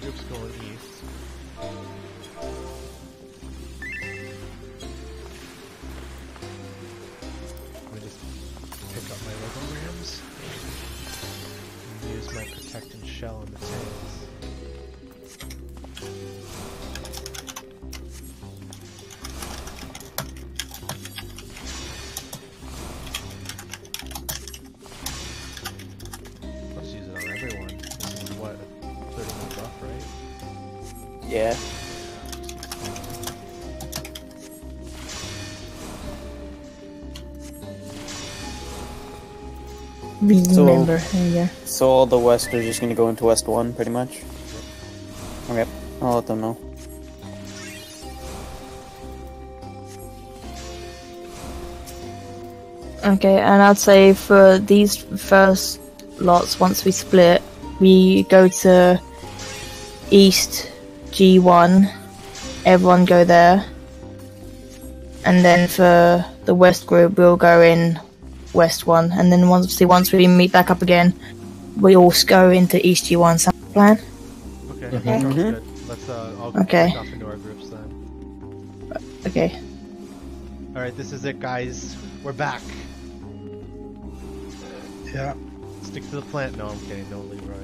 group's going east. Let me just pick up my Lego rams and use my protect and shell on the tanks. Let's use it on everyone. This is what, 30 buff, right? Yeah. Remember, there you go. So all the west are just gonna go into West 1, pretty much? Okay, I'll let them know. Okay, and I'd say for these first lots, once we split, we go to East G1, everyone go there, and then for the West group, we'll go in West 1, and then once we meet back up again, we all go into East G1. Sound like a plan? Okay, Okay. sounds good. Let's, I'll go Okay. off into our groups then. Okay. Alright, this is it, guys. We're back. Yeah. Stick to the plant. No, I'm kidding. No Leroy.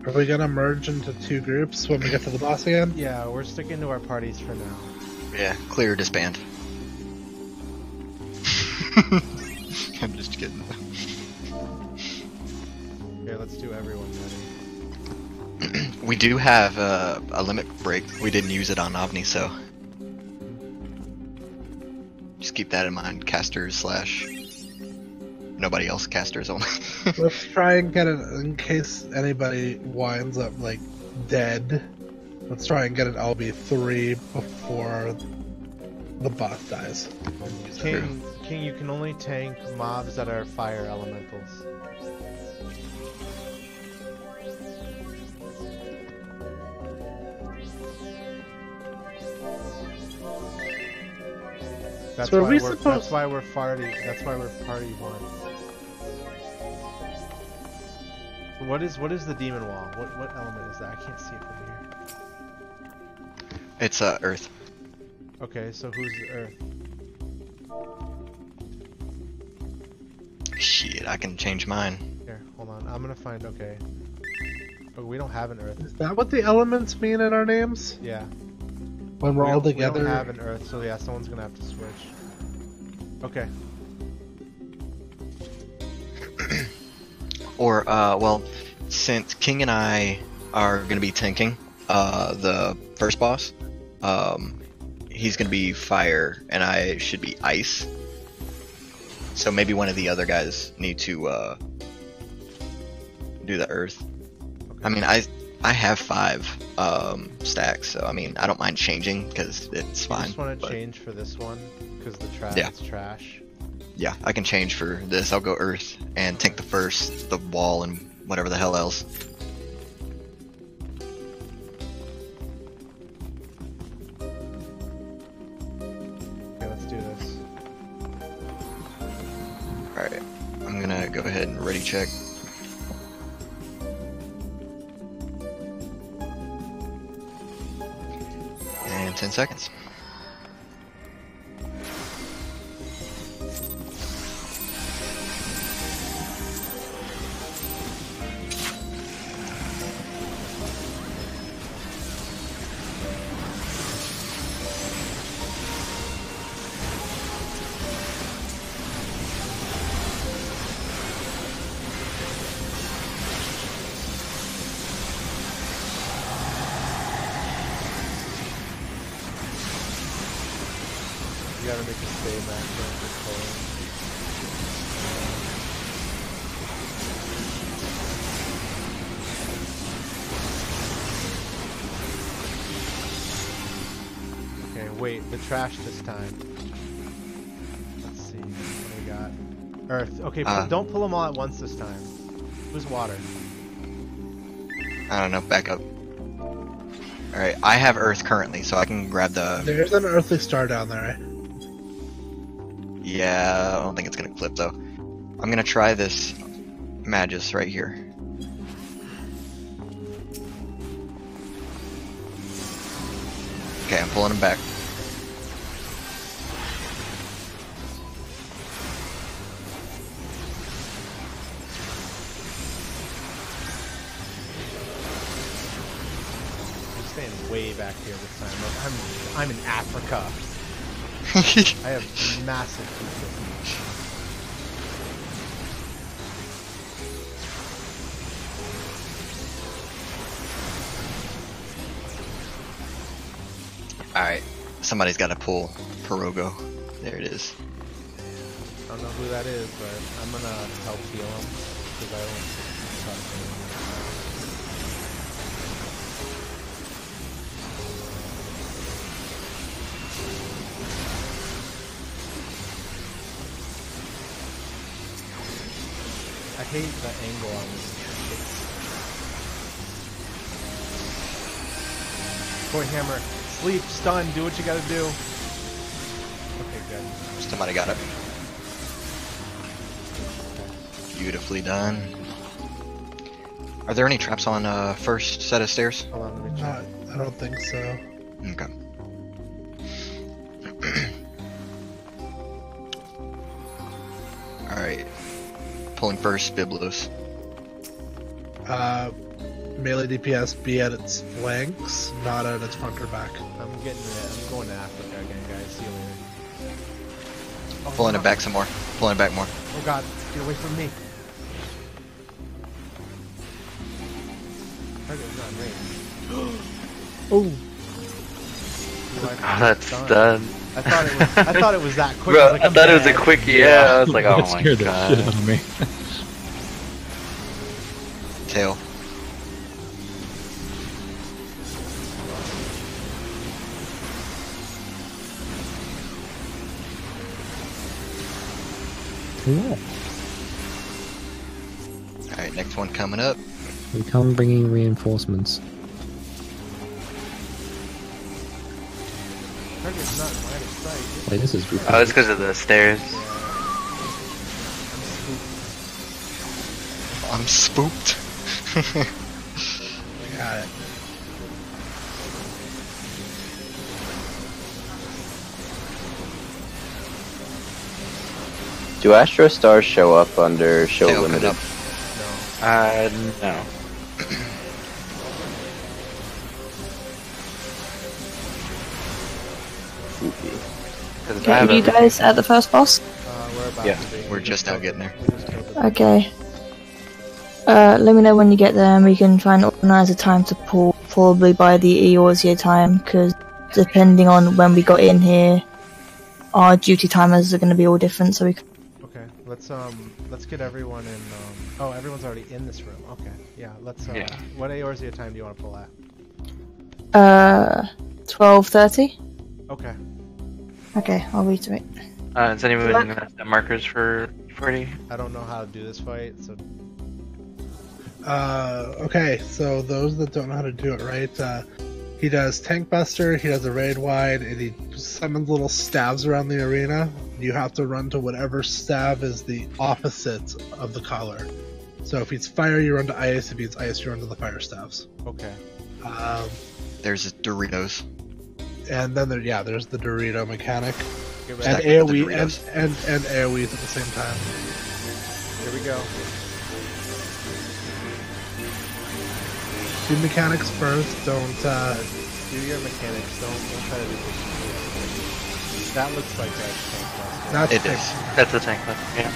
Are we gonna merge into two groups when we get to the boss again? Yeah, we're sticking to our parties for now. Yeah, clear, disband. I'm just kidding. Okay, let's do everyone ready. We do have a limit break. We didn't use it on Ovni, so just keep that in mind. Casters slash nobody else casters only. Let's try and get it in case anybody winds up like dead. Let's try and get an LB3 before the boss dies. King, you can only tank mobs that are fire elementals. That's So are why we we're supposed- that's why we're party party 1. What is the demon wall? What element is that? I can't see it from here. It's Earth. Okay, so who's the Earth? Shit, I can change mine. Here, hold on. I'm gonna find. Okay. Oh, we don't have an Earth. Is that what the elements mean in our names? Yeah. When we're all We together? don't have an Earth, so yeah, someone's gonna have to switch. Okay. Or, well, since King and I are gonna be tanking the first boss, he's gonna be fire, and I should be ice. So maybe one of the other guys need to do the earth. Okay. I mean, I have 5 stacks, so I mean, I don't mind changing because it's I fine. just want to but change for this one because the trash Yeah. is trash. yeah, I can change for this. I'll go earth and tank the first, the wall, and whatever the hell else. Okay, let's do this. Alright, I'm gonna go ahead and ready check. And 10 seconds. You gotta make a stay maximum for coal. Okay, wait, the trash this time. Let's see, what do we got? Earth. Okay, don't pull them all at once this time. Who's water? I don't know, back up. Alright, I have earth currently, so I can grab the... There's an earthly star down there, right? Yeah, I don't think it's gonna clip though. I'm gonna try this Magus right here. Okay, I'm pulling him back. I'm staying way back here this time. I'm in Africa. I have massive people. Alright, somebody's got to pull Pirogo. There it is. I don't know who that is, but I'm gonna help heal him because I don't trust him. I hate the angle on this. Boy Hammer, sleep, stun, do what you gotta do. Okay, good. Somebody got it. Beautifully done. Are there any traps on first set of stairs? Hold on, let me check. I don't think so. Okay. Alright. Pulling first, Biblos. Melee DPS be at its flanks, not at its front or back. I'm getting it. I'm going to Africa again, guys. See you later. Oh, Pulling no. it back some more. Pulling it back more. Oh god, get away from me. Target's not in range. Oh. Oh, that's done. I thought it was that quick. Bro, like, I I'm thought it was a dead. quick, yeah. I was like, oh That my scared the shit god. out of me. Tail. Cool. Alright, next one coming up. We come bringing reinforcements. Target's not in line of sight. Wait, this is really Oh, it's because of the stairs. I'm spooked. Got it. Do Astro Stars show up under Show Tail Limited? coming up. No. Spooky. 'Cause I Okay, have are you everything. guys at the first boss? We're about Yeah, to be. we're just now getting there. We just killed it. Okay. Let me know when you get there and we can try and organise a time to pull, probably by the Eorzea time, because depending on when we got in here, our duty timers are going to be all different, so we can... Okay, let's get everyone in. Oh, everyone's already in this room. Okay, yeah. Let's. Yeah. What Eorzea time do you want to pull at? 12:30? Okay. Okay, I'll reiterate. Is anyone set markers for 40? I don't know how to do this fight, so Okay, so those that don't know how to do it right, he does Tank Buster, he does a raid wide, and he summons little stabs around the arena. You have to run to whatever stab is the opposite of the color. So if it's fire, you run to ice. If it's ice, you run to the fire stabs. okay. There's Doritos. And then there's the Dorito mechanic. Get And ready. Stack with the AoE and, Doritos. and AoEs at the same time. Here we go. Do mechanics first, don't Do your mechanics. Don't try to do this. That looks like a tank buster. that's It fixed. is. That's a tank left, yeah.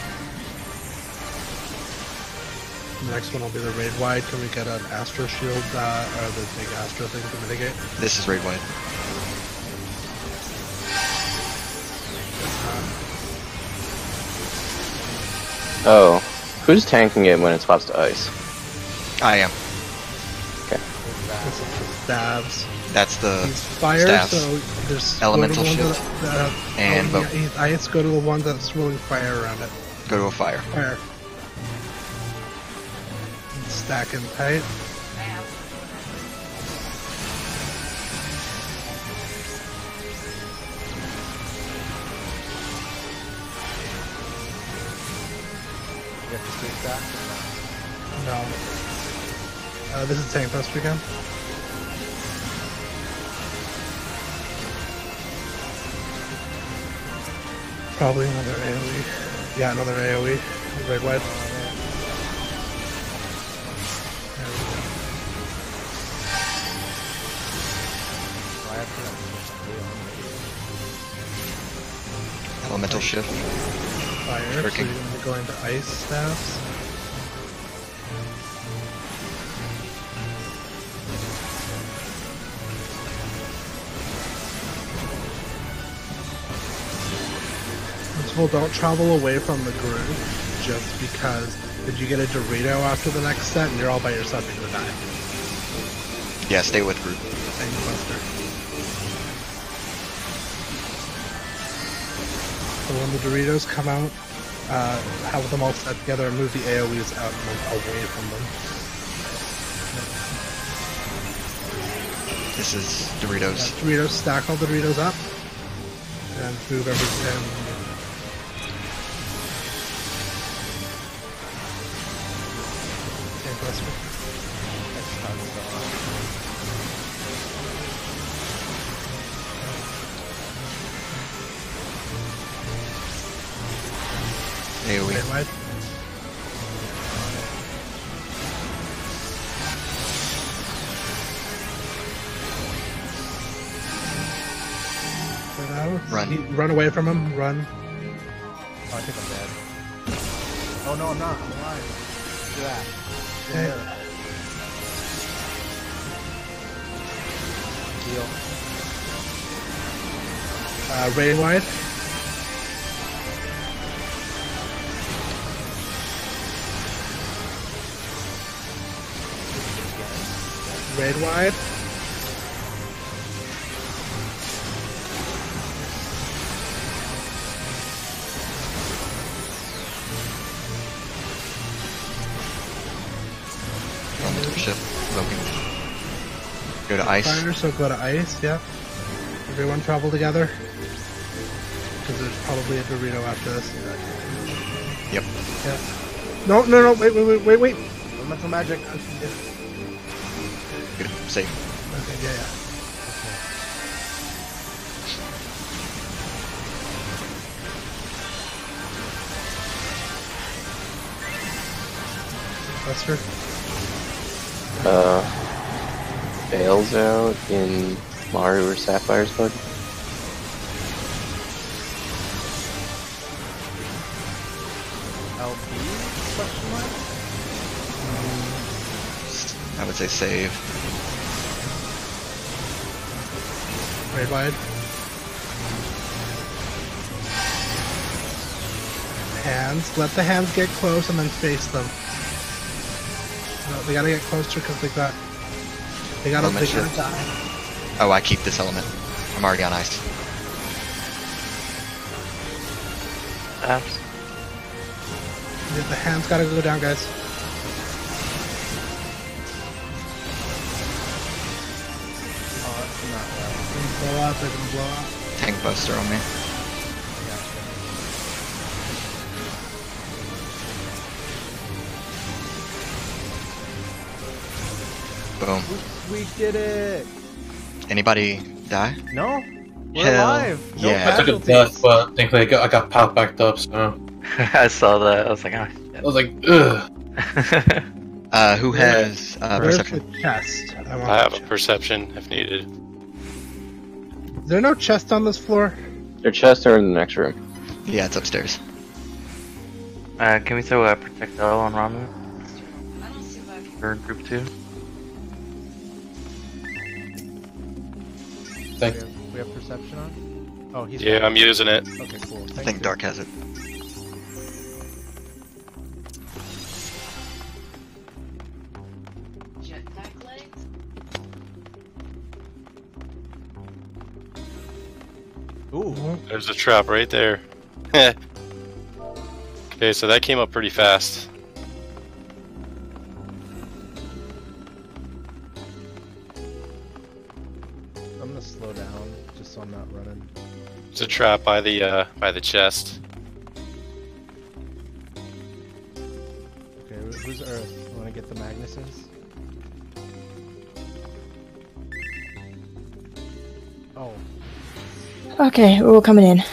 The next one will be the raid wide. Can we get an Astro Shield or the big Astro thing to mitigate? This is raid wide. Oh, who's tanking it when it swaps to ice? I am. This is the stabs. That's the He's fire, staffs. so there's Elemental go to the ones shield. that And yeah, boat. he's ice. Go to the ones that's swirling fire around it. Go to a fire. Fire. Stacking tight. You have to stay back. No. This is tank buster again. Probably another AoE. Yeah, another AoE. Red wide. Elemental shift. Fire. So you're Freaking. going to go into ice staffs. Well, don't travel away from the group just because if you get a Dorito after the next set and you're all by yourself, you're gonna die. Yeah, stay with group. Thank you, Buster. So when the Doritos come out, have them all set together and move the AoEs out and move away from them. This is Doritos. Yeah, Doritos, stack all the Doritos up and move everything. AoE. Wide. Run. Run away from him. Run. Oh, I think I'm dead. Oh no, I'm not. I'm alive. Look at that. Okay. Heal. Rain wide. Raid wide. Elemental shift. Broken. Go to ice. Fire, so go to ice, yeah. Everyone travel together. Because there's probably a Dorito after this. Yep. Yeah. No, wait. Elemental magic. Good. Safe. Okay, yeah. Buster. Bails out in Maru or Sapphire's bug. LP? Question mark? I would say save. Raid wide. Hands. Let the hands get close and then face them. No, they gotta get closer because they gotta die. Oh, I keep this element. I'm already on ice. Apps. Yeah, the hands gotta go down, guys. Oh, that's not right. They're gonna blow up, they're gonna blow up. Tank buster on me. Boom. We did it! Anybody die? No? We're Hell alive! No yeah. I took a death, but thankfully I got popped back up, so I saw that. I was like, oh, I was like, ugh. Who has Where's perception? the chest? I have a perception if needed. Is there no chest on this floor? Their chests are in the next room. Yeah, it's upstairs. Can we throw a projectile on Ramu? For group 2? Thank We have perception on? Oh, he's Yeah, I'm using it. Okay, cool. I think Dark has it. Ooh. There's a trap right there. Okay, so that came up pretty fast. I'm gonna slow down just so I'm not running. There's a trap by the chest. Okay, who's Earth? You wanna get the Magnuses? Oh. Okay, we're all coming in.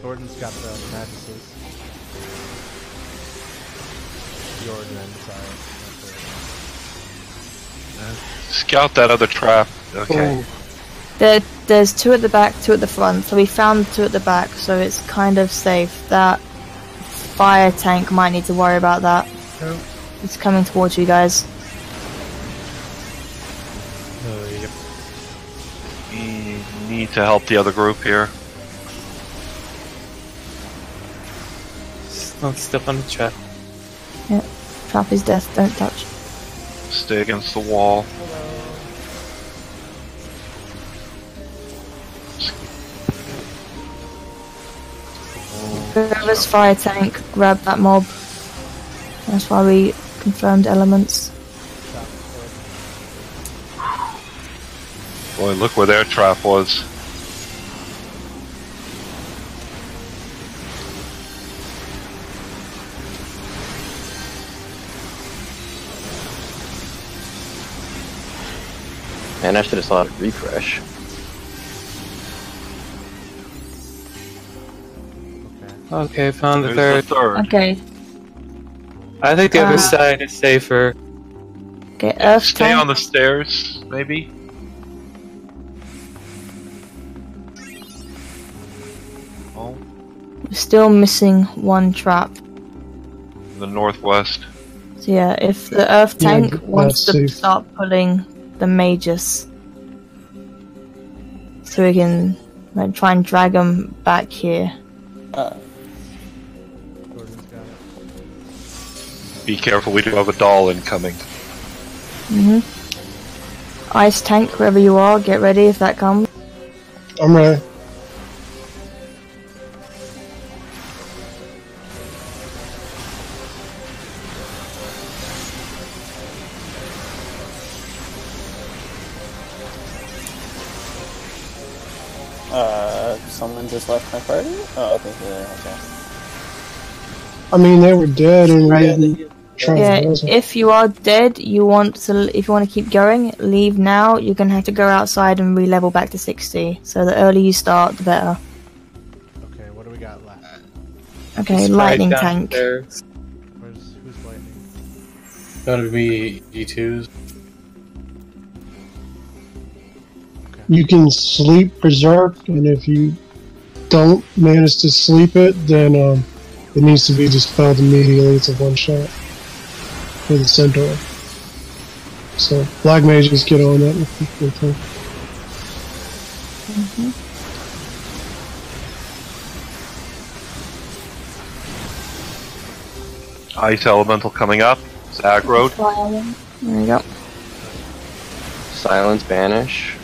Jordan's got the mattresses. Jordan, sorry. Scout that other trap. Okay. There's 2 at the back, 2 at the front. So we found 2 at the back, so it's kind of safe. That fire tank might need to worry about that. Yep. It's coming towards you guys. Yep. We need to help the other group here. Don't step on the trap. Yep. Trap is death, don't touch. Stay against the wall. Whoever's fire tank, grab that mob. That's why we confirmed elements. Boy, look where their trap was. Man, I should have saw it refresh. Okay, found the There's third. Okay. I think the other side is safer. Okay, Earth Stay tank. on the stairs, maybe? Oh, We're still missing 1 trap. the northwest. So yeah, if the Earth tank that's wants to safe. start pulling the mages, so we can like try and drag them back here. Jordan's got it. Be careful, we do have a doll incoming. Ice tank, wherever you are, get ready if that comes. I'm ready. Someone just left my party? Oh, okay, okay. I mean, they were dead and we didn't try Yeah, to lose them. if you are dead, if you want to keep going, leave now. You're gonna have to go outside and re-level back to 60. So the earlier you start, the better. Okay, what do we got left? Okay, lightning tank. Who's lightning? That'll be E2s. You can sleep Berserk, and if you don't manage to sleep it, then it needs to be dispelled immediately. It's a one-shot for the Centaur. So Black Mages get on that. Ice elemental coming up. It's aggroed. There we go. Silence, banish.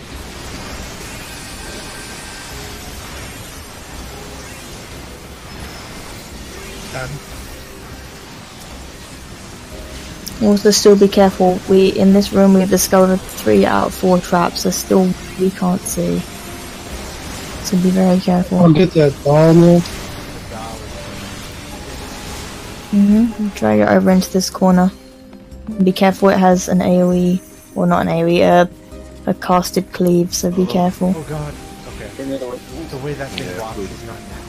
Also, still be careful. In this room we've discovered 3 out of 4 traps. So still we can't see. So be very careful. I'll get that ball now. Drag it over into this corner. Be careful, it has an AoE, or not an AoE, a casted cleave, so be careful. Oh god. Okay. The way that thing walks is not natural.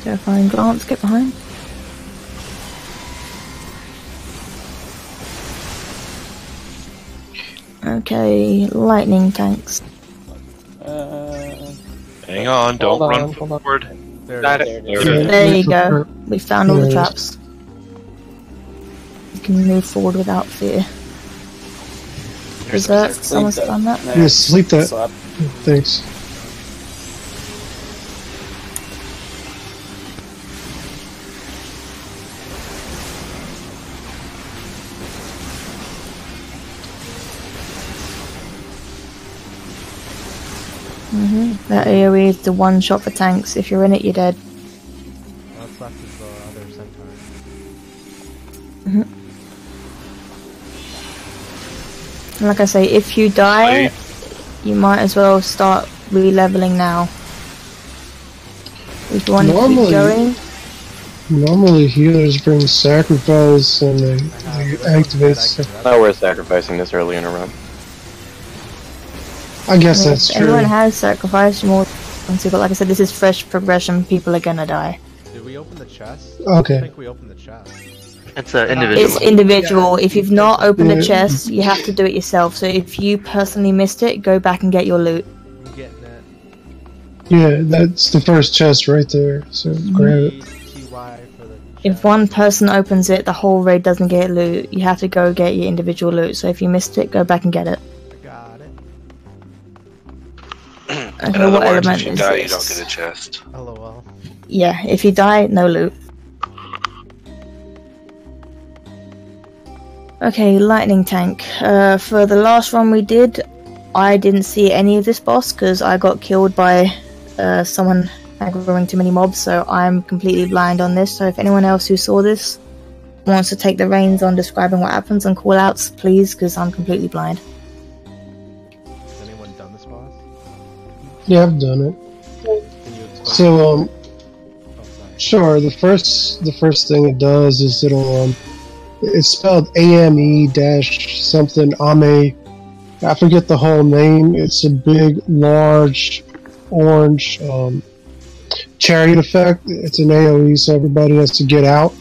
Terrifying glance, get behind. Okay, lightning tanks. Hang on, don't Hold on, run hold on. forward. There you go. We found all the traps. You can move forward without fear. Berserk, someone's done that? Yeah, sleep that. Thanks. That AoE is the one shot for tanks. If you're in it, you're dead. What's left is the other centaur. And like I say, if you die, you might as well start re-leveling now. If you want to keep going, Normally healers bring sacrifice and they activate. Not worth sacrificing this early in a run. I guess that's true. Everyone has sacrificed more once, but like I said, this is fresh progression. People are gonna die. Did we open the chest? Okay. I think we opened the chest. It's individual. It's individual. If you've not opened the chest, you have to do it yourself. So if you personally missed it, go back and get your loot. I'm getting it. Yeah, that's the first chest right there. So grab it. If one person opens it, the whole raid doesn't get loot. You have to go get your individual loot. So if you missed it, go back and get it. I got it. Okay, what element if you is die, this? you don't get a chest. LOL. Yeah, if you die, no loot. Okay, lightning tank. For the last run we did, I didn't see any of this boss because I got killed by someone aggroing too many mobs, so I'm completely blind on this. So if anyone else who saw this wants to take the reins on describing what happens and call outs, please, because I'm completely blind. Has anyone done this boss? Yeah, I've done it. Can you explain? So sure. The first thing it does is it'll it's spelled AME dash something AME. I forget the whole name. It's a big, large, orange chariot effect. It's an AoE, so everybody has to get out.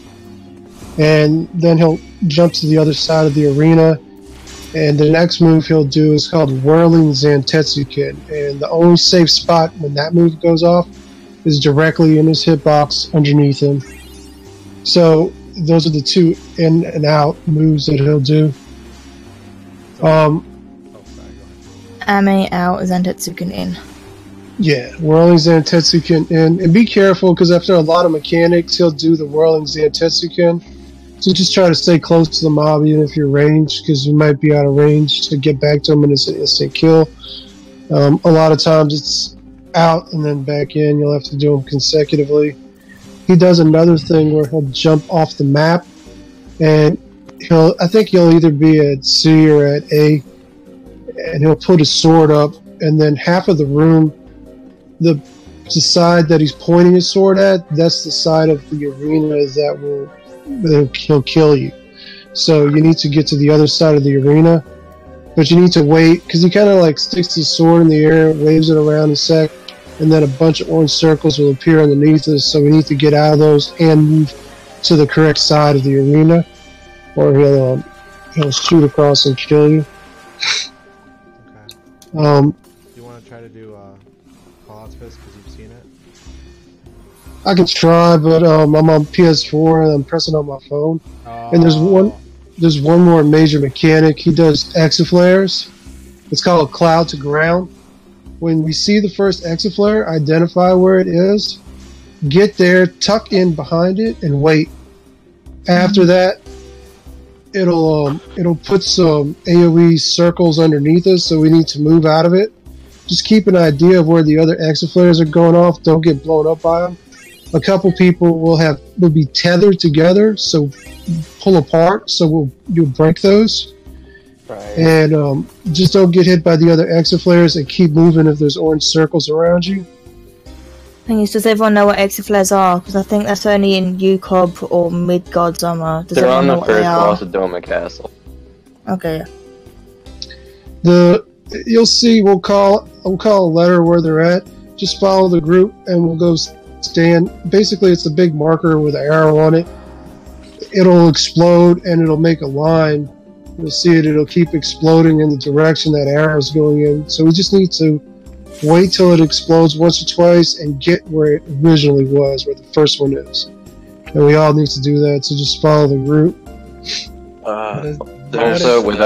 And then he'll jump to the other side of the arena. And the next move he'll do is called Whirling Zantetsuken. And the only safe spot when that move goes off is directly in his hitbox underneath him. So those are the two in and out moves that he'll do. Ame out, Zantetsuken in. Yeah, Whirling Zantetsuken in. And be careful, because after a lot of mechanics, he'll do the Whirling Zantetsuken. So just try to stay close to the mob, even if you're ranged, because you might be out of range to get back to him and it's an instant kill. A lot of times it's out and then back in. You'll have to do them consecutively. He does another thing where he'll jump off the map, and I think he'll either be at C or at A, and he'll put his sword up, and then half of the room, the side that he's pointing his sword at, that's the side of the arena that he'll kill you. So you need to get to the other side of the arena, but you need to wait, because he kind of like sticks his sword in the air, waves it around a sec, and then a bunch of orange circles will appear underneath us, so we need to get out of those and move to the correct side of the arena, or he'll shoot across and kill you. Okay. You want to try to do call-outs for this because you've seen it? I can try, but I'm on PS4 and I'm pressing on my phone. And there's one more major mechanic. He does exaflares. It's called cloud to ground. When we see the first exaflare, identify where it is, get there, tuck in behind it, and wait. After that, it'll put some AoE circles underneath us, so we need to move out of it. Just keep an idea of where the other exaflares are going off. Don't get blown up by them. A couple people will be tethered together, so pull apart, so you'll break those. Right. And just don't get hit by the other exaflares, and keep moving if there's orange circles around you. Thing is, does everyone know what exaflares are? Because I think that's only in UCOB or Midgard's armor. They're on the first boss of Doma Castle. Okay. You'll see. We'll call a letter where they're at. Just follow the group, and we'll go stand. Basically, it's a big marker with an arrow on it. It'll explode, and it'll make a line. You'll see it. It'll keep exploding in the direction that arrow is going in. So we just need to wait till it explodes once or twice and get where it originally was, where the first one is. And we all need to do that, so just follow the group. Also, with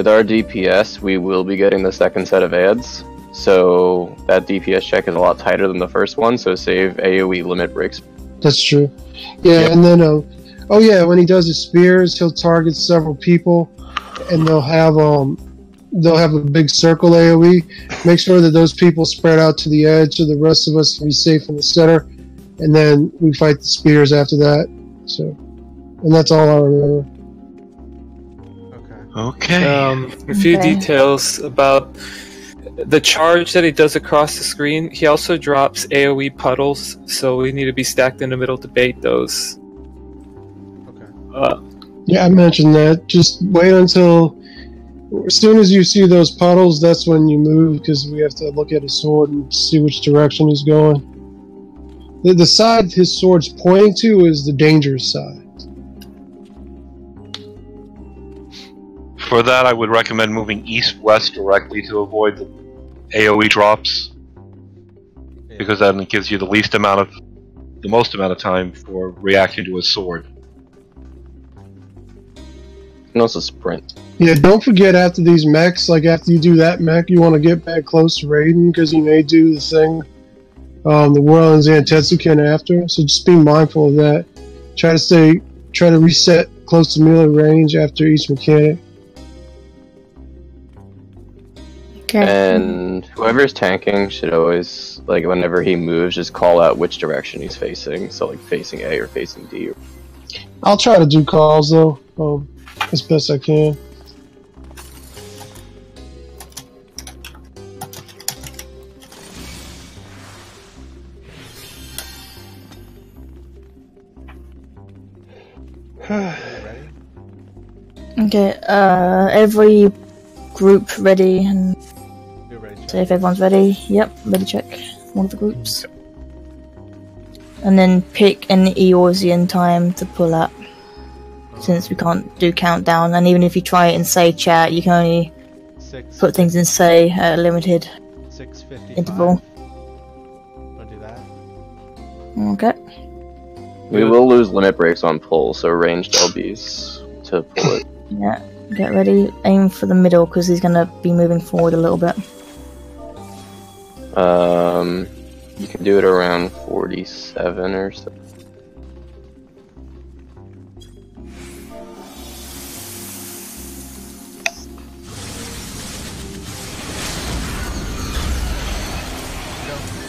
our DPS, we will be getting the second set of ads. So that DPS check is a lot tighter than the first one, so save AoE limit breaks. That's true. Yeah, yep. And then, when he does his spears, he'll target several people, and they'll have a big circle AoE. Make sure that those people spread out to the edge, so the rest of us can be safe in the center, and then we fight the spears after that. So, and that's all I remember. Okay. A few details about the charge that he does across the screen, he also drops AoE puddles, so we need to be stacked in the middle to bait those. Okay. Yeah, I mentioned that. Just wait until, as soon as you see those puddles, that's when you move, because we have to look at his sword and see which direction he's going. The side his sword's pointing to is the dangerous side. For that, I would recommend moving east-west directly to avoid the AoE drops, because then it gives you the most amount of time for reacting to his sword. And also sprint. Yeah, don't forget after these mechs, like after you do that mech, you want to get back close to Raiden, because you may do the thing, the Whirl and Zantetsuken after, so just be mindful of that. Try to reset close to melee range after each mechanic. And whoever's tanking should always, like, whenever he moves, just call out which direction he's facing. So, like, facing A or facing D. I'll try to do calls, though, as best I can. Okay, every group ready, and so if everyone's ready, yep, ready check one of the groups. And then pick an Eorzean time to pull up, since we can't do countdown, and even if you try it in say chat, you can only put things in say at a limited interval. Wanna do that? Okay. We will lose limit breaks on pull, so ranged LBs to pull it. Yeah, get ready, aim for the middle, because he's gonna be moving forward a little bit. You can do it around 47 or so.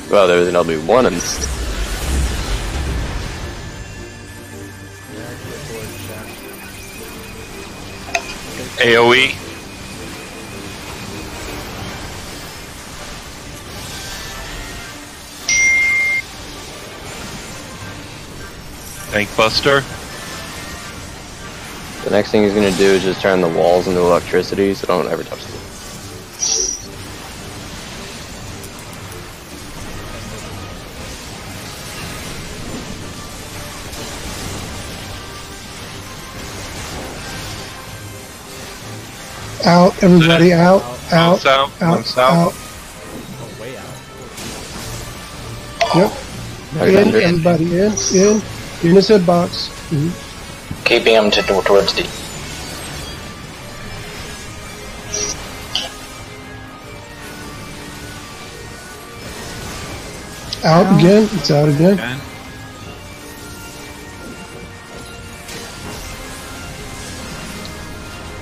Well, there's an LB1 and AoE. Tank Buster. the next thing he's going to do is just turn the walls into electricity, so don't ever touch them. Out, everybody, out. One south. Out. Yep. In, everybody in his hitbox. Keeping him towards D. Out again, it's out again.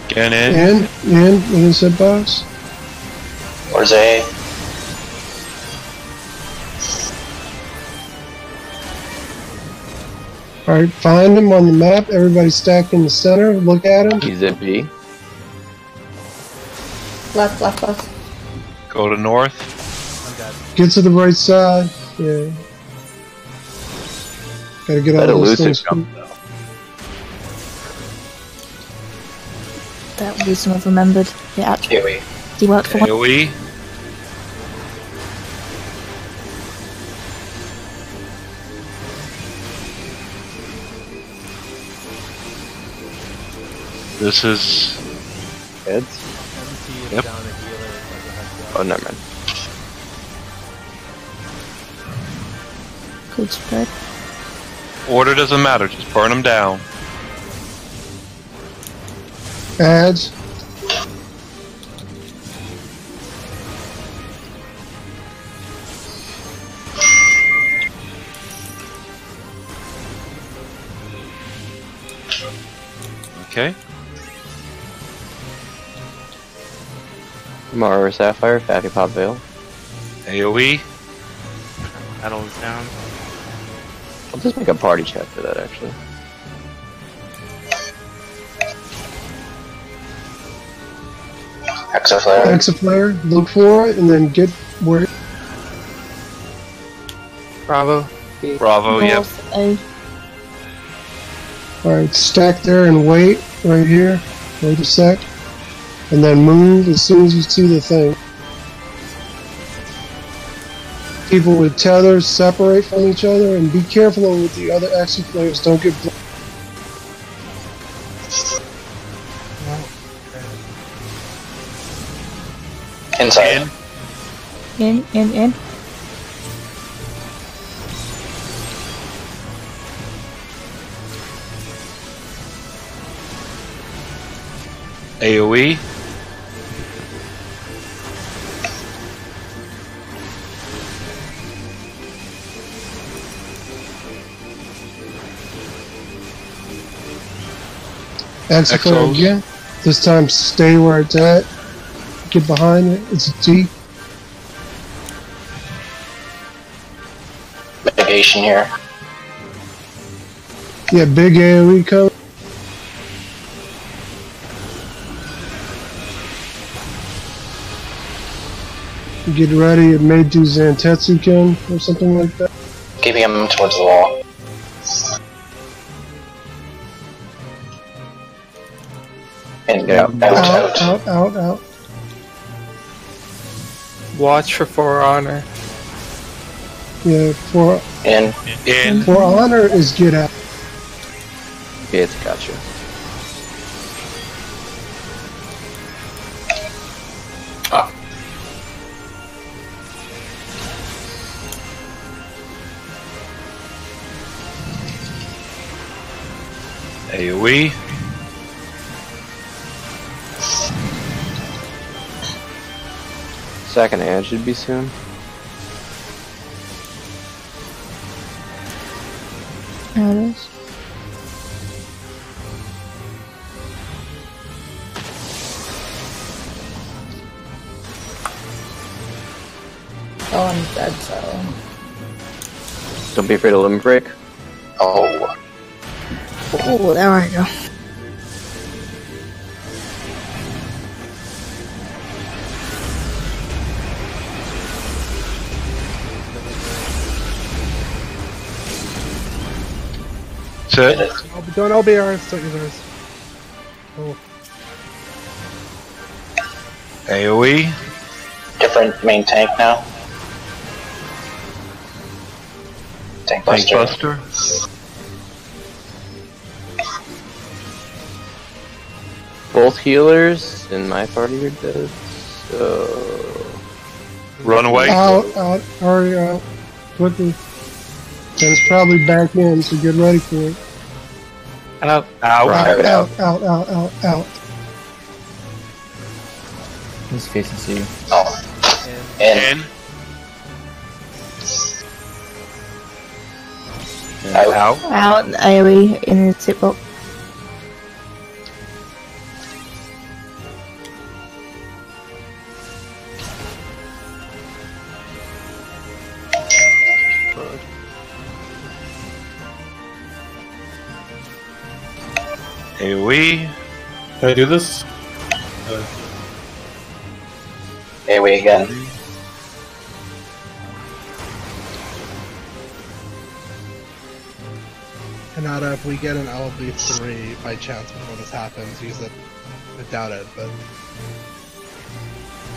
Get in his hitbox. Where's A? Alright, find him on the map. Everybody stacked in the center. Look at him. He's at B. Left. Go to north. Get to the right side. Yeah. Gotta get all those things. That would be some I've remembered. Yeah, actually. He worked for AoE. This is heads. Yep. Oh, never mind. Good spread. Order doesn't matter, just burn them down. Ads. Okay. Mara Sapphire, Fatty Pop Veil. AoE. Metals down. I'll just make a party chat for that, actually. Exaflare, look for it, and then get where. Bravo. Bravo, yep. North A. Alright, stack there and wait right here. Wait a sec. And then move as soon as you see the thing. People with tethers separate from each other and be careful with the other Exaflares. Don't get blocked. Inside. In. AoE. Exaflare again. This time stay where it's at. Get behind it. It's a T. Mitigation here. Yeah, big AoE coming. Get ready, it may do Zantetsuken or something like that. Keeping him towards the wall. And Out. Watch for honor. Yeah, for honor is get out. Okay, it's gotcha. AoE. Second hand should be soon. There it is. Oh, I'm dead, so. Don't be afraid of limb break. Oh. Oh, there I go. That's it. Don't LBRs, don't use ours. Oh. AoE. Different main tank now. Tank Buster. Both healers in my party are dead, so... Run away. Out, hurry out. Quickly. And it's probably back in, so get ready for it. Out. Out. He's facing C. Oh. In. Out. Out, AoE in the tip box. AoE. Can I do this? AoE again. Kanata, if we get an LB3 by chance before this happens, use it. I doubt it, but.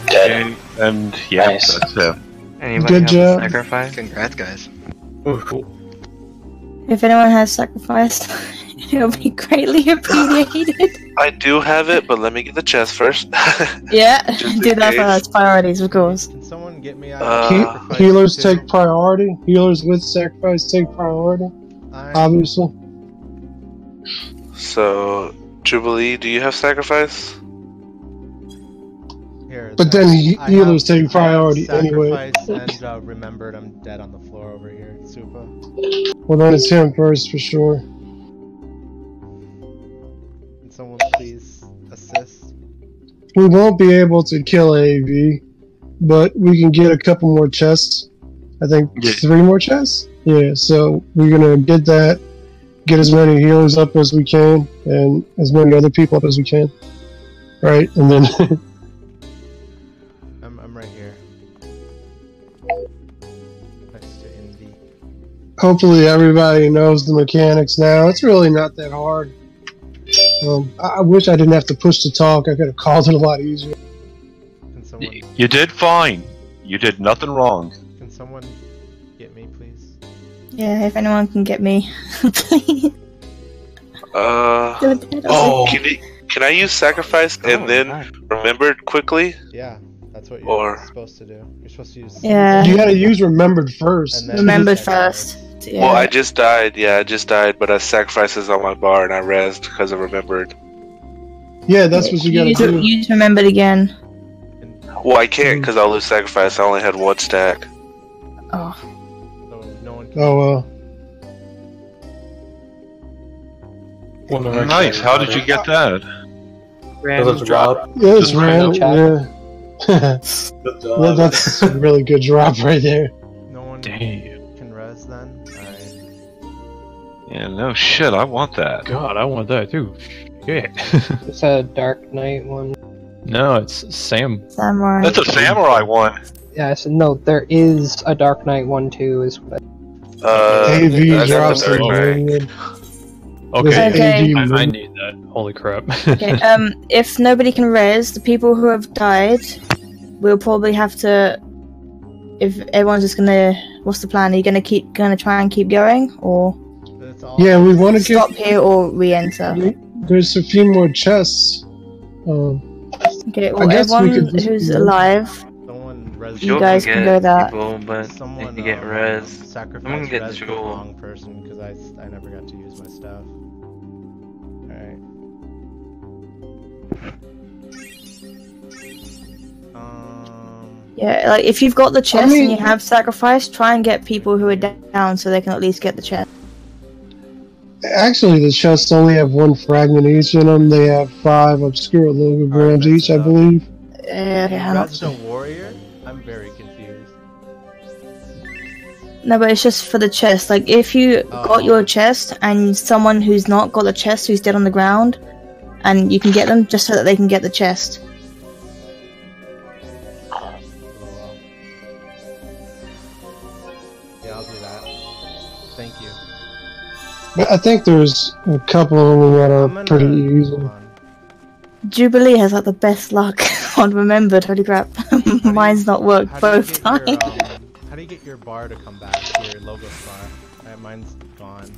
Dead. And yeah, Nice. that's it. Anybody Good have job. a sacrifice? Congrats, guys. Oh, cool. If anyone has sacrificed, it'll be greatly appreciated. I do have it, but let me get the chest first. Yeah, Just do in that case. first. Priorities, of course. Can someone get me out of sacrifice Healers too? take priority. Healers with sacrifice take priority. Obviously. So, Jubilee, do you have sacrifice? Here, But then healers take priority sacrifice anyway. and remembered I'm dead on the floor over here. Super. Well, then it's him first for sure. Can someone please assist? We won't be able to kill AAV, but we can get a couple more chests. I think 3 more chests? Yeah, so we're gonna get that, get as many healers up as we can, and as many other people up as we can. Right? And then hopefully everybody knows the mechanics now. It's really not that hard. I wish I didn't have to push to talk. I could have called it a lot easier. Can someone... You did fine. You did nothing wrong. Can someone get me, please? Yeah, if anyone can get me, please. Can I use sacrifice and then remembered quickly? Yeah, that's what you're supposed to do. You're supposed to use. Yeah. You gotta use remembered first. Remembered first. Yeah. Well, I just died. Yeah, I just died, but I sacrificed this on my bar and I rezzed because I remembered. Yeah, that's what you gotta do. Use remembered again. Well, I can't because I'll lose sacrifice. I only had one stack. Oh. So no one. Oh well. Nice. How did you get that? Random drop. Yeah, it's random. Yeah. Well, that's a really good drop right there. No one can res then. Yeah, no shit. I want that. God, I want that too. Shit. It's a Dark Knight one. No, it's Samurai. That's a samurai one. Yeah, I said no. There is a Dark Knight one too. Is what. AV drops are Okay. Okay. I need that. Holy crap. Okay. If nobody can res, the people who have died, we'll probably have to. If everyone's just gonna, what's the plan? Are you gonna try and keep going, or? Yeah, we want to stop here or re-enter. There's a few more chests. Okay. Well, everyone who's alive. You guys can go that. People, but Someone if you get res, sacrifice someone can get res the Jewel. wrong person because I never got to use my stuff. Alright. Yeah, like if you've got the chest and you have sacrifice, try and get people who are down so they can at least get the chest. Actually, the chests only have one fragment each in them. They have 5 obscure logograms each, I believe. That's a warrior? I'm very confused. No, but it's just for the chest. Like, if you got your chest and someone who's not got the chest who's dead on the ground, and you can get them just so that they can get the chest. Yeah, I'll do that. Thank you. But I think there's a couple of them that are pretty easy. Jubilee has like the best luck on remembered. Holy crap. Mine's not worked both times. How do you get your bar to come back? Your Logos bar? Mine's gone.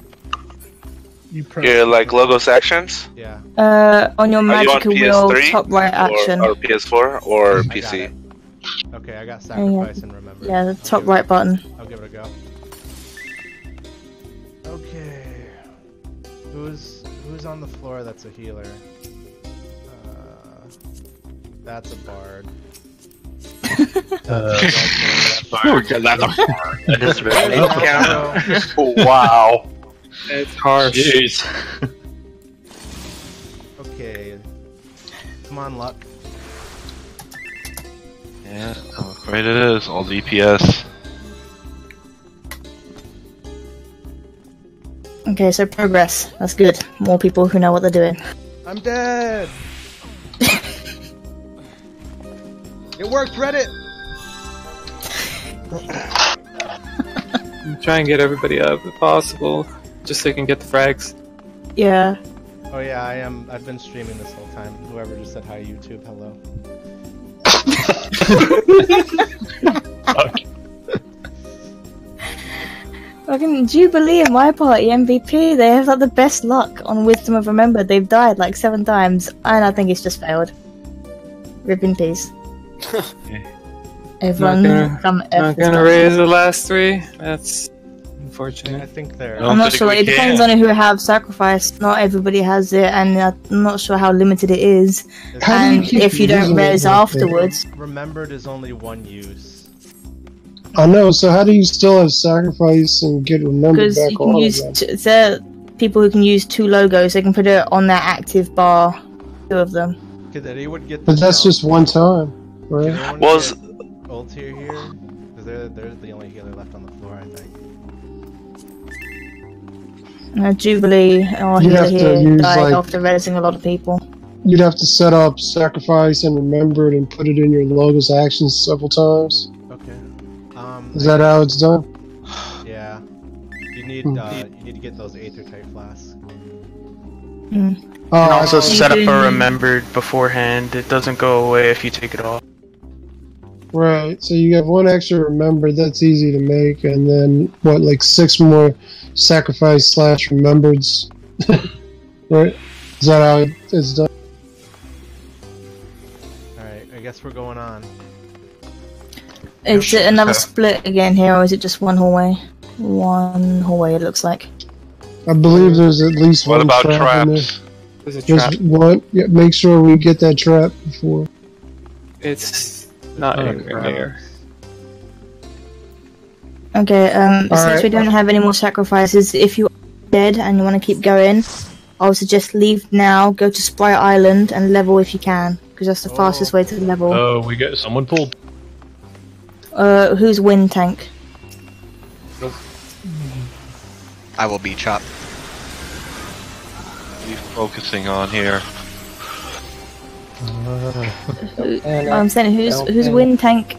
Your like Logos actions? Yeah. On your magical wheel, top right action. Or PS4 or PC? Okay, I got sacrifice and remember. Yeah, the top right button. I'll give it a go. Okay. Who's on the floor that's a healer? That's a bard. That's a bard. Does really count? Wow. It's harsh. Jeez. Okay. Come on, luck. Yeah, I'm afraid it is. All DPS. Okay, so progress. That's good. More people who know what they're doing. I'm dead! It worked, Reddit! Try and get everybody up if possible, just so you can get the frags. Yeah. Oh yeah, I've been streaming this whole time. Whoever just said hi YouTube, hello. Fucking Jubilee in my party, MVP, they have like the best luck on Wisdom of Remember. They've died like 7 times, and I think it's just failed. Rip in peace. Everyone not gonna raise the last 3. That's unfortunate. I think they're. I'm not sure. It depends on who have sacrificed. Not everybody has it, and I'm not sure how limited it is. And if you don't res afterwards, Remembered is only 1 use. I know. So how do you still have sacrifice and get remembered because back you can on use again? there are people who can use 2 logos. They can put it on their active bar. 2 of them. Could anyone get? But that's just one time, right? Was Ultier here? Because they're the only healer left on the floor, I think. Jubilee, our You'd healer have to here, use, died like- after resing a lot of people. You'd have to set up sacrifice and remembered and put it in your logos actions several times. Okay. Is that how it's done? Yeah. You need to get those Aether-type flasks. Mm. You can also set up a remembered beforehand. It doesn't go away if you take it off. Right, so you have one extra remembered, that's easy to make, and then, what, like 6 more sacrifice / remembereds? Right? Is that how it's done? Alright, I guess we're going on. Is it another split again here, or is it just one hallway? One hallway, it looks like. I believe there's at least What one about trap in there. traps? There's a Just trap. one, yeah, make sure we get that trap before. It's not anywhere near. Okay, since Alright. we don't have any more sacrifices, if you're dead and you want to keep going, I would suggest leave now, go to Sprite Island, and level if you can, because that's the fastest way to level. Oh, we get someone pulled. Who's Wind Tank? I will be chopped. What are you focusing on here? I'm saying, who's Wind Tank?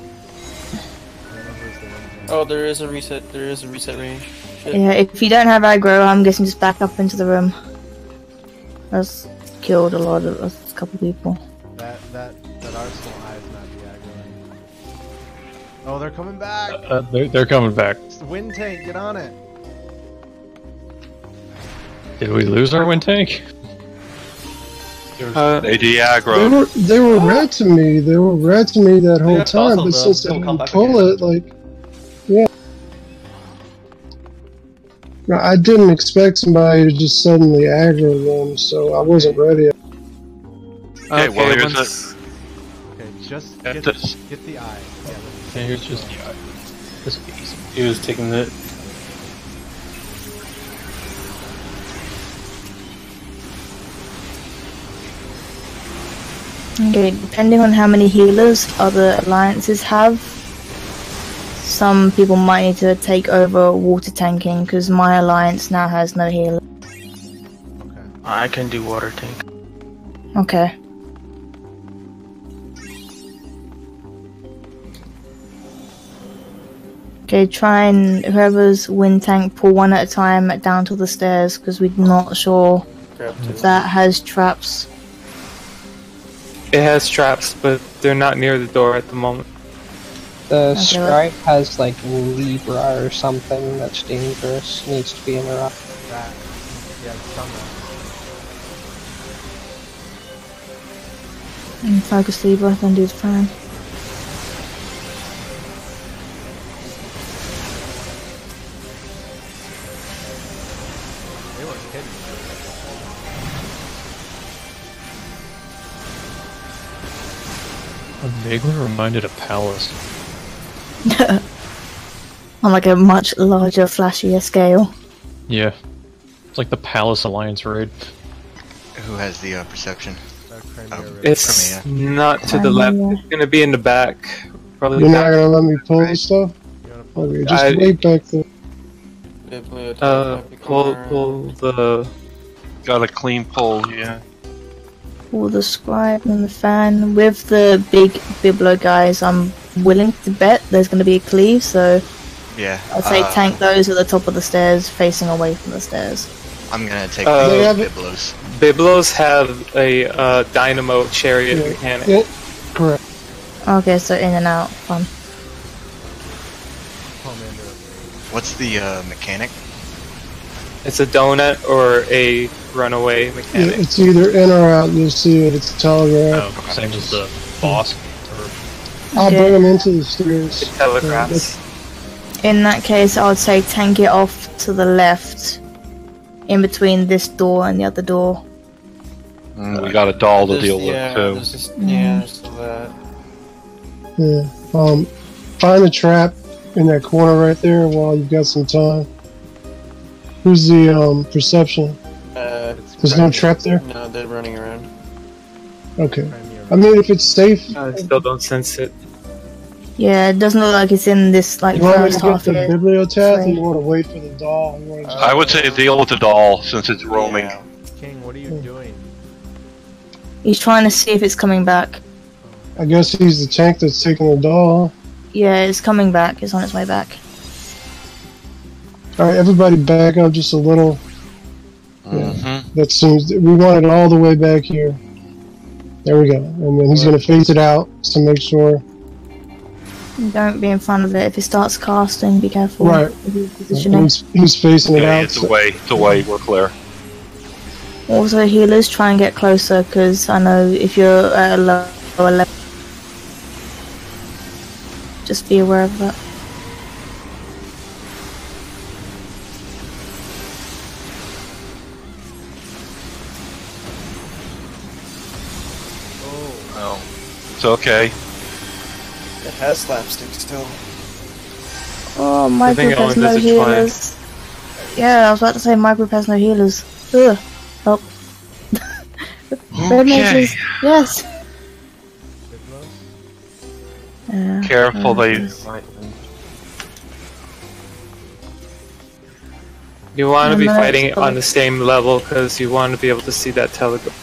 Oh, there is a reset. There is a reset range. Shit. Yeah, if you don't have aggro, I'm guessing just back up into the room. That's killed a couple people. That Arsenal hive not be aggroing. Oh, they're coming back! They're coming back. It's the Wind Tank, get on it! Did we lose our wind tank? They de-aggro. They were red to me. They were red to me that whole time, but since they didn't pull it, like, yeah. Now, I didn't expect somebody to just suddenly aggro them, so I wasn't ready. Okay, well here's it. Okay, just Get get the eye. Yeah, Okay, here's just the eye. This will be easy. He was taking it. Okay, depending on how many healers other alliances have, some people might need to take over water tanking, because my alliance now has no healer. I can do water tank. Okay. Okay, try and whoever's wind tank pull one at a time down to the stairs, because we're not sure if that has traps. It has traps, but they're not near the door at the moment. The scribe has like Libra or something that's dangerous. Needs to be interrupted. That. Yeah, somewhere. Focus Libra, then do the plan. They weren't kidding. I'm vaguely reminded of Palace. On like a much larger, flashier scale. Yeah. It's like the Palace Alliance raid. Who has the perception? It's not to the left. It's gonna be in the back. Probably. You're not gonna let me pull this stuff? Okay, just wait back there. Pull the. Got a clean pull, yeah. Pull the scribe and the fan. With the big Biblo guys, I'm willing to bet there's going to be a cleave, so yeah, I'd say tank those at the top of the stairs, facing away from the stairs. I'm gonna take the Biblos. Biblos have a dynamo chariot mechanic. Yeah, correct. Okay, so in and out, fun. What's the mechanic? It's a donut or a runaway Yeah, mechanic. it's either in or out. You'll see it. It's a telegraph. Oh, same as the boss. I'll bring them into the stairs. It telegraphs. In that case, I would say tank it off to the left, in between this door and the other door. We got a doll to deal with too. There's still that. Yeah. Find a trap in that corner right there while you've got some time. Who's the perception? There's no trap there? No, they're running around. Okay. I mean, if it's safe. I still don't sense it. Yeah, it doesn't look like it's in this like You want me first to get half the here. bibliothèque, or you want to wait for the doll? I would say deal with the doll since it's roaming. King, what are you doing? He's trying to see if it's coming back. I guess he's the tank that's taking the doll. Yeah, it's coming back. It's on its way back. Alright, everybody back up just a little. Yeah, Mm-hmm. that seems... We want it all the way back here. There we go. And then he's going to phase it out, so make sure... Don't be in front of it. If it starts casting, be careful. Right. He's facing it out. It's away. It's away. We're clear. Also, healers, try and get closer, because I know if you're at a lower level, just be aware of that. Oh. It's okay. It has slapstick still. Oh, my group has no healers. Yeah, I was about to say my group has no healers. Ugh. Help. Red mages. Yes. Careful, they. You want to be fighting on the same level because you want to be able to see that telegram.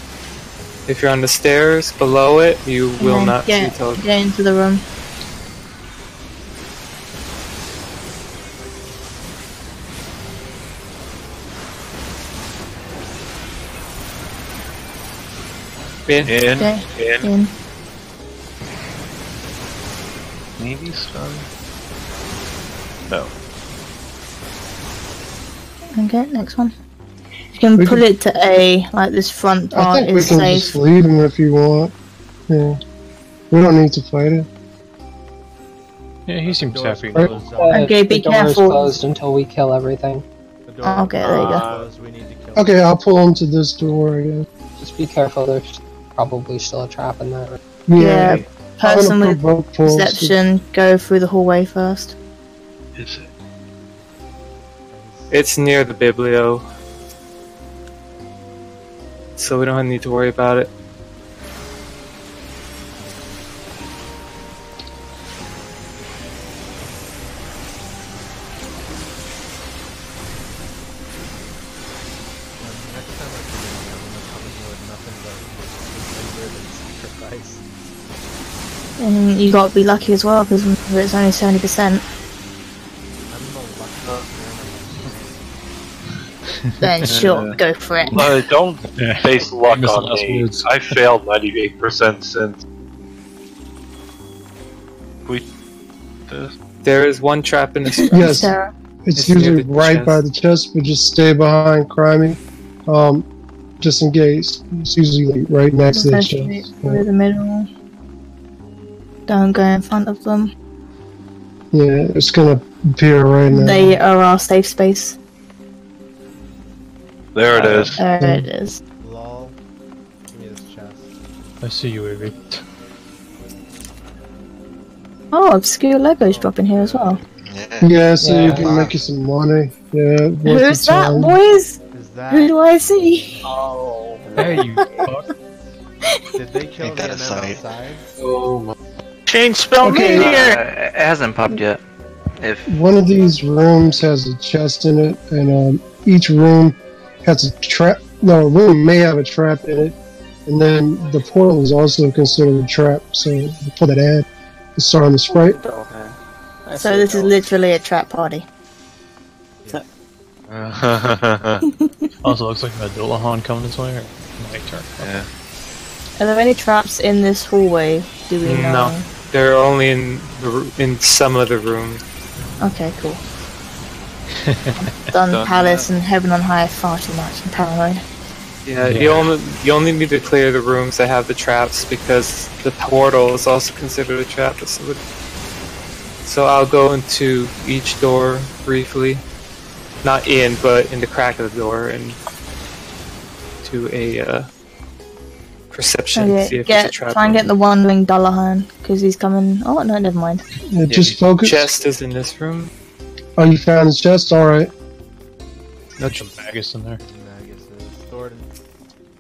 If you're on the stairs below it, you will not see telegram. Get into the room. In. Maybe stun. No. Okay, next one. You can pull it to A, like this front part I think we is can safe. just leave him if you want. Yeah. We don't need to fight it. Yeah, he seems happy. Right. Okay, be the door careful. is closed until we kill everything. Okay, there you go. Okay, I'll pull him to this door, I guess. Just be careful, there's probably still a trap in there. Yeah, person with both pulls. perception, go through the hallway first. Is it? It's near the biblio, so we don't need to worry about it. And you got to be lucky as well, because it's only 70%. Then sure, go for it. No, don't base luck on me. I failed 98% since. There is one trap in this room. Yes, it's usually right by the chest, but just stay behind Crimey. Just in case. It's usually right next to the chest. Through the middle. Don't go in front of them. Yeah, it's gonna appear right now. They are our safe space. There it is. There it is. Lol. Give me this chest. I see you, Evie. Oh, obscure Legos drop in here as well. Yeah, so you can make you some money. Yeah, Who's that, boys? Who do I see? Oh, there you fuck. Did they kill the outside? Oh my. Change spell meteor! It hasn't popped yet. If one of these rooms has a chest in it, and each room has a trap. No, a room may have a trap in it, and then the portal is also considered a trap. So you put that ad. Start on the sprite. So this is literally a trap party. Also looks like Medullahan coming this way, or my turn. Yeah. Are there any traps in this hallway? Do we know? No, they're only in some of the rooms. Okay, cool. Done Palace and Heaven on High far too much. I'm paranoid. Yeah, you only need to clear the rooms that have the traps because the portal is also considered a trap. So I'll go into each door briefly, not in, but in the crack of the door, and to a perception. Okay, See if it's a trap. try and get the Wandering Dullahan because he's coming. Oh no, never mind. Yeah, just focus. Chest is in this room. Oh, you found his chest. All right. No Magus in there.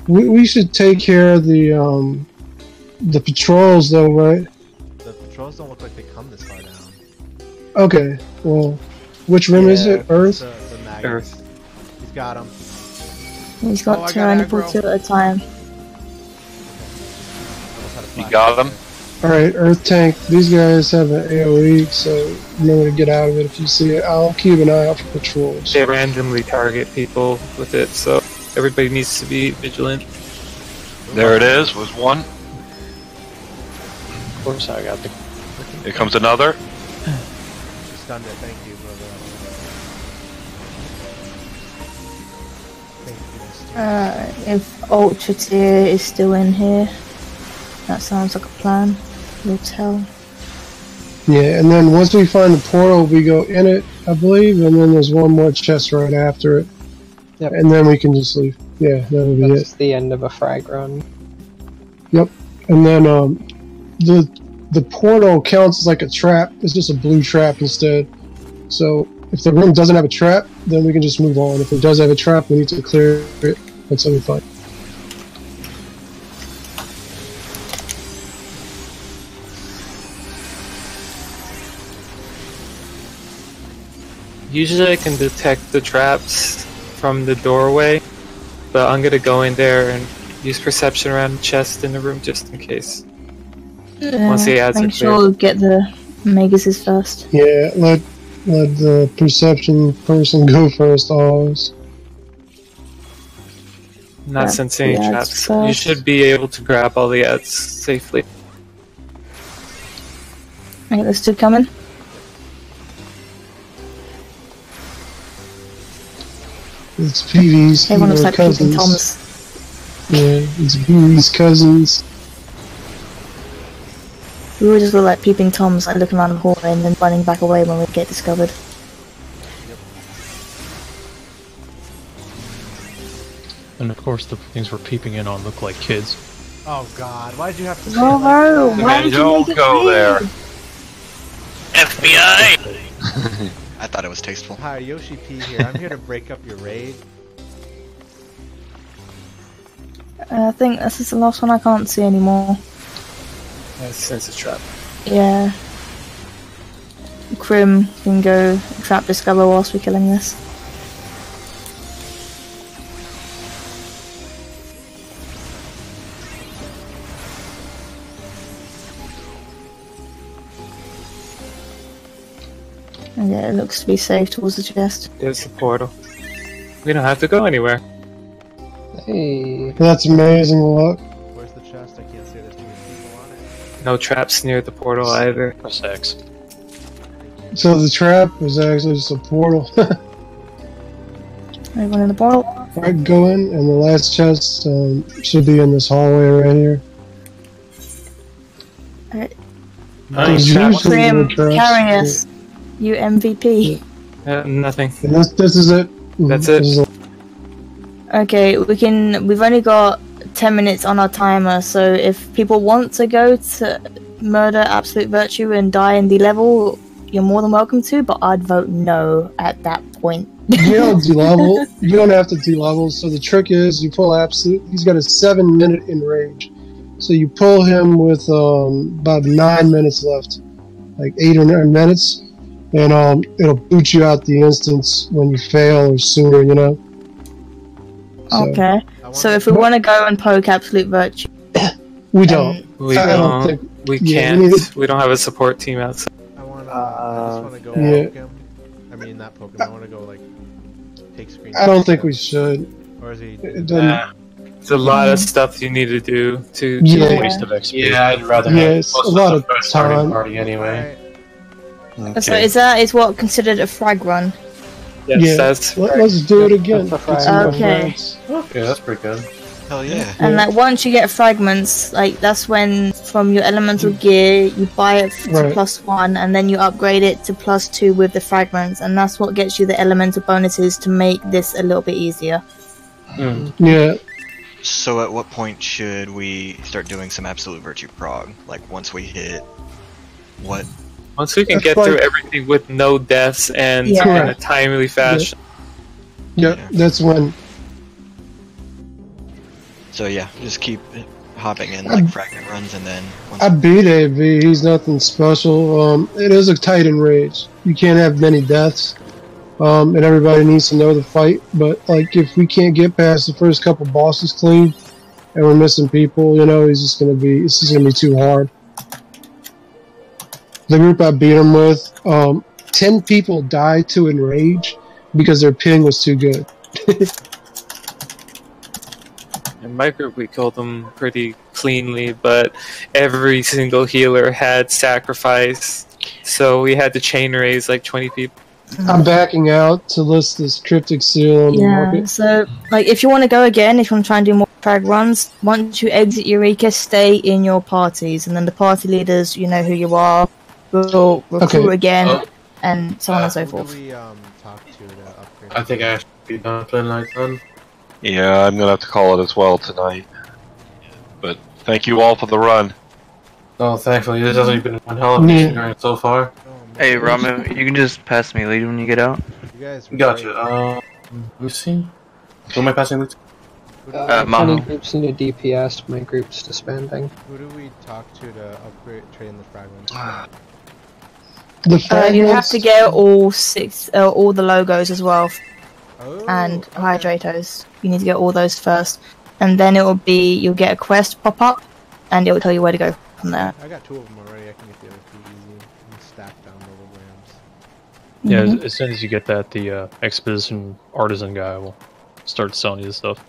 We should take care of the patrols though, right? The patrols don't look like they come this far down. Okay. Well, which room is it? Earth. The Magus. Earth. He's got him. He's got two and pull two at a time. You got him? Alright, Earth Tank, these guys have an AoE, so you know to get out of it if you see it. I'll keep an eye out for patrols. They randomly target people with it, so everybody needs to be vigilant. There it is, was one. Of course I got the... Here comes another. Stunned it, thank you, brother. If Ultra Tier is still in here, that sounds like a plan. We'll tell. Yeah, and then once we find the portal, we go in it, I believe, and then there's one more chest right after it. Yep. And then we can just leave. Yeah, that'll be That's it. the end of a frag run. Yep. And then the portal counts as like a trap. It's just a blue trap instead. So if the room doesn't have a trap, then we can just move on. If it does have a trap, we need to clear it. That's something fine. Usually I can detect the traps from the doorway, but I'm gonna go in there and use perception around the chest in the room just in case. Once the ads are Make clear. sure we'll get the Megases first. Yeah, let the perception person go first, always. Not Yeah, sensing any the traps. ads You first. should be able to grab all the ads safely. Okay, there's two coming. It's PV's Everyone looks like Peeping cousins. Toms. Yeah, it's PV's cousins. We all just look like Peeping Toms, like looking around the hallway and then running back away when we get discovered. And of course the things we're peeping in on look like kids. Oh god, why'd you have to say No, it like that? why did you Don't make it go me? there. FBI! I thought it was tasteful. Hi, Yoshi P here. I'm here to break up your raid. I think this is the last one I can't see anymore. Sense a trap. Yeah. Crim can go trap discover whilst we're killing this. Yeah, it looks to be safe towards the chest. There's the portal. We don't have to go anywhere. Hey. That's amazing luck. Where's the chest? I can't see it. There's too many people on it. No traps near the portal either. Press X. So the trap was actually just a portal. Everyone in the portal? I go in, and the last chest should be in this hallway right here. Alright. There's Nice. usually Crim, no traps. carry us. You MVP. Nothing. And this is it. That's This it. is Okay, we've only got 10 minutes on our timer, so if people want to go to murder Absolute Virtue and die in the level, you're more than welcome to, but I'd vote no at that point. You don't de-level. You don't have to de-level. So the trick is, you pull Absolute. He's got a 7-minute in range. So you pull him with about 9 minutes left, like 8 or 9 minutes, and it'll boot you out the instance when you fail or sooner. You know. So, Okay, so if we want to go and poke Absolute Virtue, we don't. We I don't. don't think. We yeah, can't. We don't have a support team outside. I just want to go yeah. poke him. I mean, not poke him. I want to go, like, take screenshots. I don't think we should. Or is he... It doesn't. There's a lot of stuff you need to do to Yeah. Waste of XP. Yeah, I'd rather Yeah, have it's most a lot the of first starting time. party anyway. so is that what considered a frag run? Yes, Yeah. that's Let's do it again. That's the Get some more Okay. friends. Okay, that's pretty good. Hell yeah. And like once you get fragments, like that's when from your elemental gear you buy it to Right. +1 and then you upgrade it to +2 with the fragments, and that's what gets you the elemental bonuses to make this a little bit easier. Yeah. So at what point should we start doing some Absolute Virtue prog? Like once we hit what? once we can That's get through like- everything with no deaths and Yeah. in a Correct. timely fashion. Yeah, that's when. So yeah, just keep hopping in like fragment runs, and then once I beat AV. He's nothing special. It is a tight enrage. You can't have many deaths. And everybody needs to know the fight. But like, if we can't get past the first couple bosses clean, and we're missing people, you know, it's just gonna be too hard. the group I beat them with, 10 people died to enrage because their ping was too good. In my group, we killed them pretty cleanly, but every single healer had sacrifice, so we had to chain raise like 20 people. I'm backing out to list this cryptic seal on the Yeah, market. so, like, if you want to go again, if you want to try and do more frag runs, once you exit Eureka, stay in your parties, and then the party leaders, you know who you are, will recruit again, and so on and so forth. I think I should be done playing like then. Yeah, I'm gonna have to call it as well tonight. But thank you all for the run. Oh, thankfully, this hasn't been one hell of a mission so far. Hey, Ramu, you can just pass me lead when you get out. You guys Gotcha. Let me see. Who am I passing lead to? Many groups in the DPS, my group's disbanding. Who do we talk to upgrade train the fragments? You have to get all all the logos as well, and hydratos. You need to get all those first, and then it will be you'll get a quest pop up, and it will tell you where to go from there. I got 2 of them already. I can get the other 2 easy and stack down the Yeah, Mm-hmm. as soon as you get that, the Exposition Artisan guy will start selling you the stuff.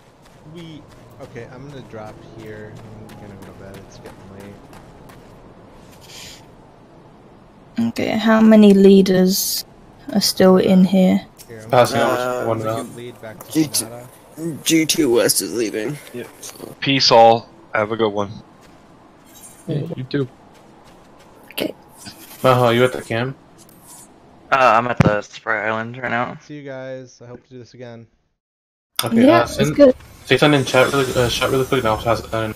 Okay, I'm gonna drop here. I'm gonna go to bed. It's getting late. Okay, how many leaders are still in here? Passing out one now. G2 West is leaving. Yeah. Peace all. Have a good one. Yeah, you too. Okay. You at the camp? I'm at the Spry Island right now. See you guys. I hope to do this again. Okay, Yeah, it's good. Say something in chat really quick, and I'll pass it down.